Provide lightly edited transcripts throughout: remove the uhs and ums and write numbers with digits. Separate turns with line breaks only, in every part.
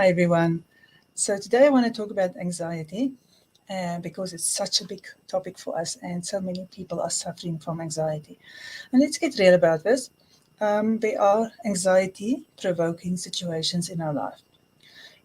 Hi everyone. So today I want to talk about anxiety because it's such a big topic for us and so many people are suffering from anxiety. And let's get real about this. There are anxiety provoking situations in our life.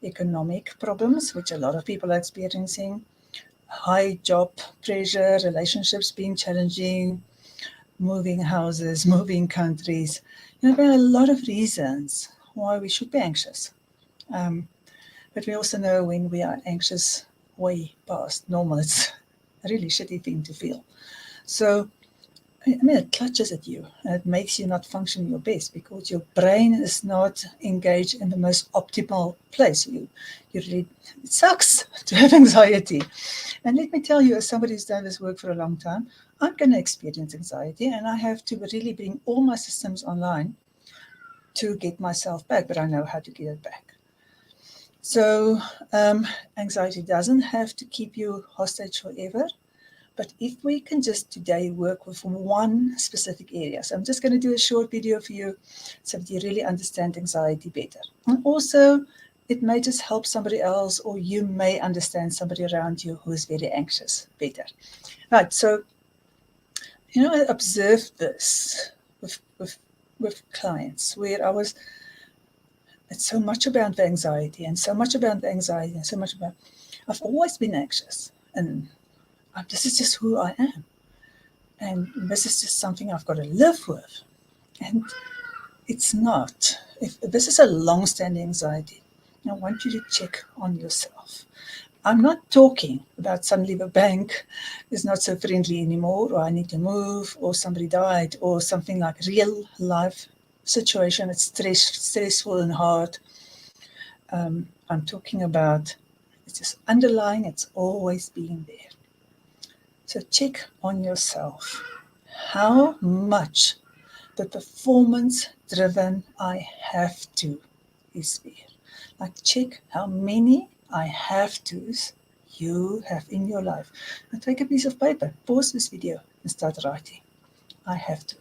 Economic problems, which a lot of people are experiencing, high job pressure, relationships being challenging, moving houses, moving countries. There are a lot of reasons why we should be anxious. But we also know when we are anxious way past normal, it's a really shitty thing to feel. So, it clutches at you and it makes you not function your best because your brain is not engaged in the most optimal place. It sucks to have anxiety. And let me tell you, as somebody who's done this work for a long time, I'm going to experience anxiety and I have to really bring all my systems online to get myself back, but I know how to get it back. So anxiety doesn't have to keep you hostage forever, but if we can just today work with one specific area. So I'm just going to do a short video for you so that you really understand anxiety better. And also, it may just help somebody else, or you may understand somebody around you who is very anxious better. Right, so, I observed this with clients where it's so much about the anxiety and so much about the anxiety and so much about, I've always been anxious and this is just who I am. And this is just something I've got to live with. And it's not. If this is a long-standing anxiety, I want you to check on yourself. I'm not talking about suddenly the bank is not so friendly anymore, or I need to move, or somebody died, or something like real life situation. It's stressful and hard. I'm talking about it's just underlying, it's always being there. So check on yourself. How much the performance-driven I have to is there. Like check how many I have to's you have in your life. Now take a piece of paper, pause this video and start writing. I have to,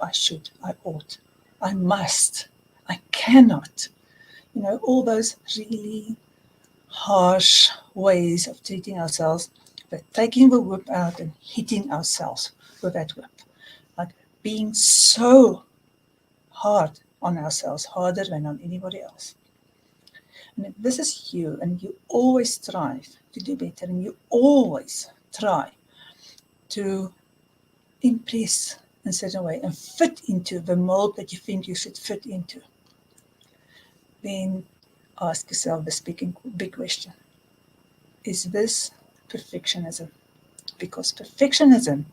I should, I ought, I must, I cannot. All those really harsh ways of treating ourselves, but taking the whip out and hitting ourselves with that whip. Like being so hard on ourselves, harder than on anybody else. And if this is you, and you always strive to do better, and you always try to impress in a certain way and fit into the mold that you think you should fit into, then ask yourself this big question. Is this perfectionism? Because perfectionism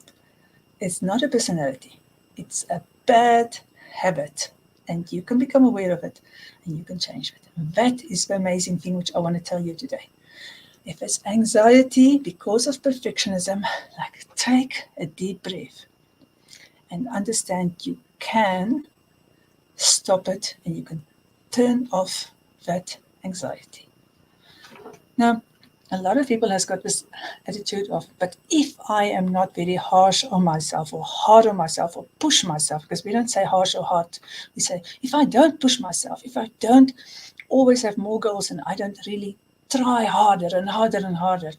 is not a personality. It's a bad habit. And you can become aware of it and you can change it. And that is the amazing thing which I want to tell you today. If it's anxiety because of perfectionism, like take a deep breath and understand you can stop it and you can turn off that anxiety. Now, a lot of people has got this attitude of, but if I am not very harsh on myself or hard on myself or push myself, because we don't say harsh or hard, we say, if I don't push myself, if I don't always have more goals and I don't really try harder and harder and harder,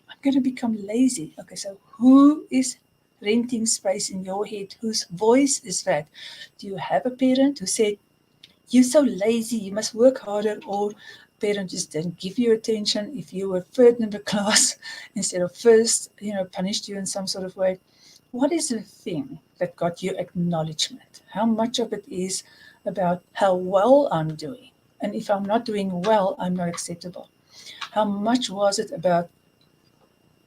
I'm going to become lazy. Okay, so who is renting space in your head? Whose voice is that? Do you have a parent who said, you're so lazy, you must work harder, or parent just didn't give you attention if you were third in the class instead of first, punished you in some sort of way? What is the thing that got you acknowledgement? How much of it is about how well I'm doing? And if I'm not doing well, I'm not acceptable. How much was it about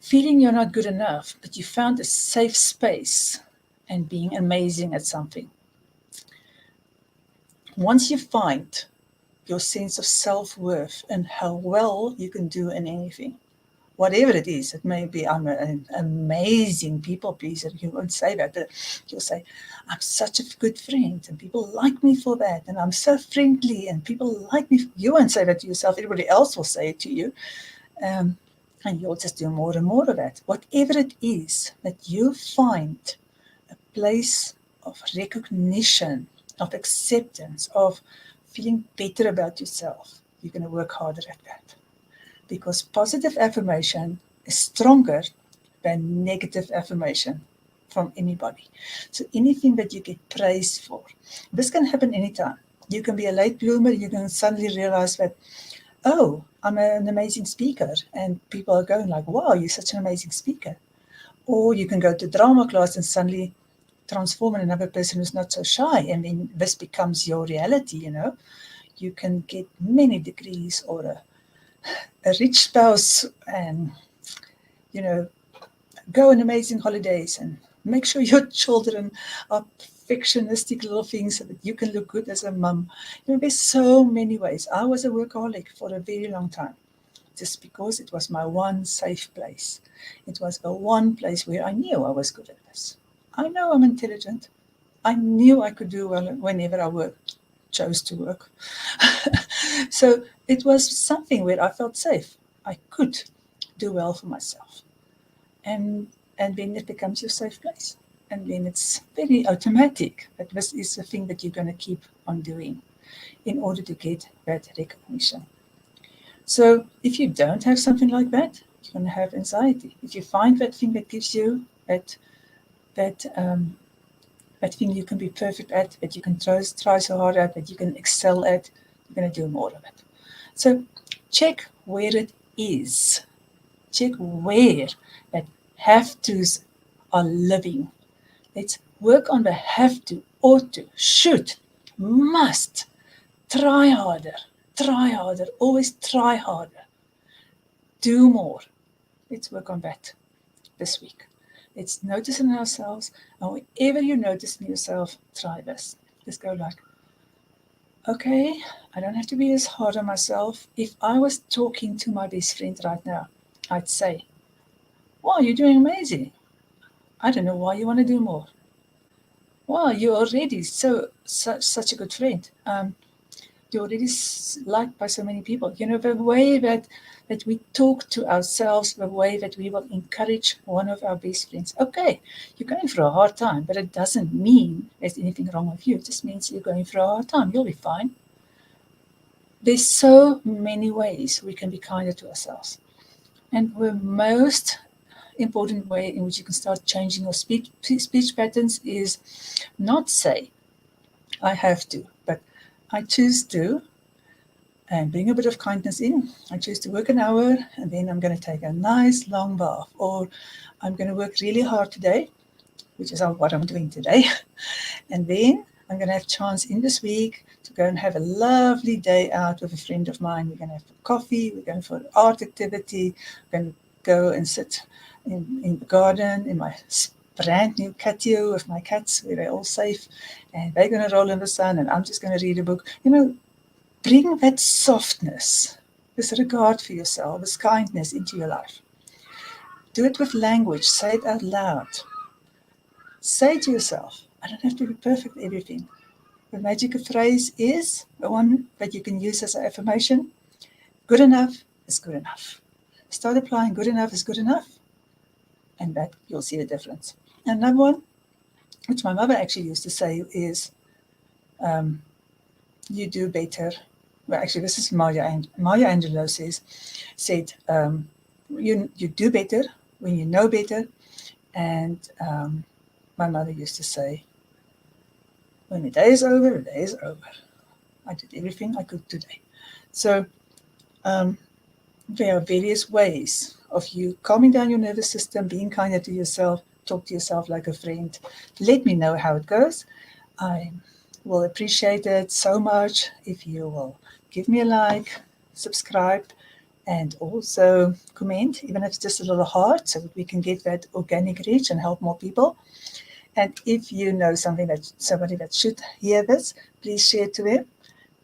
feeling you're not good enough, but you found a safe space and being amazing at something? Once you find your sense of self-worth and how well you can do in anything, whatever it is, it may be I'm an amazing people pleaser. You won't say that, but you'll say, I'm such a good friend and people like me for that, and I'm so friendly and people like me. You won't say that to yourself, everybody else will say it to you. And you'll just do more and more of that. Whatever it is that you find a place of recognition, of acceptance, of feeling better about yourself, you're going to work harder at that. Because positive affirmation is stronger than negative affirmation from anybody. So anything that you get praised for, this can happen anytime. You can be a late bloomer, you can suddenly realize that, oh, I'm an amazing speaker, and people are going like, wow, you're such an amazing speaker. Or you can go to drama class and suddenly transform in another person who's not so shy, and then this becomes your reality, you know. You can get many degrees or a rich spouse and, you know, go on amazing holidays and make sure your children are perfectionistic little things so that you can look good as a mum. You know, there's so many ways. I was a workaholic for a very long time just because it was my one safe place. It was the one place where I knew I was good at this. I know I'm intelligent. I knew I could do well whenever I chose to work. So it was something where I felt safe. I could do well for myself. And then it becomes your safe place. And then it's very automatic that this is the thing that you're going to keep on doing in order to get that recognition. So if you don't have something like that, you're going to have anxiety. If you find that thing that gives you that thing you can be perfect at, that you can try so hard at, that you can excel at, you're going to do more of it. So check where it is. Check where that have tos are living. Let's work on the have to, ought to, should, must. Try harder, always try harder. Do more. Let's work on that this week. Let's notice in ourselves, and whenever you notice in yourself, try this. Just go like, okay, I don't have to be as hard on myself. If I was talking to my best friend right now, I'd say, wow, you're doing amazing. I don't know why you want to do more. Wow, you're already such a good friend. You're already liked by so many people. You know, the way that we talk to ourselves, the way that we will encourage one of our best friends. Okay, you're going through a hard time, but it doesn't mean there's anything wrong with you. It just means you're going through a hard time. You'll be fine. There's so many ways we can be kinder to ourselves. And the most important way in which you can start changing your speech patterns is not say, I have to, but I choose to, and bring a bit of kindness in. I choose to work an hour, and then I'm going to take a nice long bath, or I'm going to work really hard today, which is what I'm doing today. And then I'm going to have a chance in this week to go and have a lovely day out with a friend of mine. We're going to have coffee, we're going for an art activity, we're going to go and sit in the garden, in my brand new catio with my cats, where they're all safe, and they're going to roll in the sun, and I'm just going to read a book. You know, bring that softness, this regard for yourself, this kindness into your life. Do it with language. Say it out loud. Say to yourself, I don't have to be perfect at everything. The magic phrase is the one that you can use as an affirmation. Good enough is good enough. Start applying good enough is good enough, and that you'll see the difference. Another one, which my mother actually used to say, is you do better. Well, actually, this is Maya Angelou said, you do better when you know better. And my mother used to say, when the day is over, the day is over. I did everything I could today. So there are various ways of you calming down your nervous system, being kinder to yourself, talk to yourself like a friend. Let me know how it goes. I will appreciate it so much if you will give me a like, subscribe, and also comment, even if it's just a little heart, so that we can get that organic reach and help more people. And if you know somebody that should hear this, please share it to them.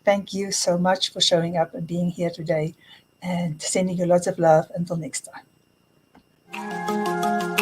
Thank you so much for showing up and being here today, and sending you lots of love. Until next time.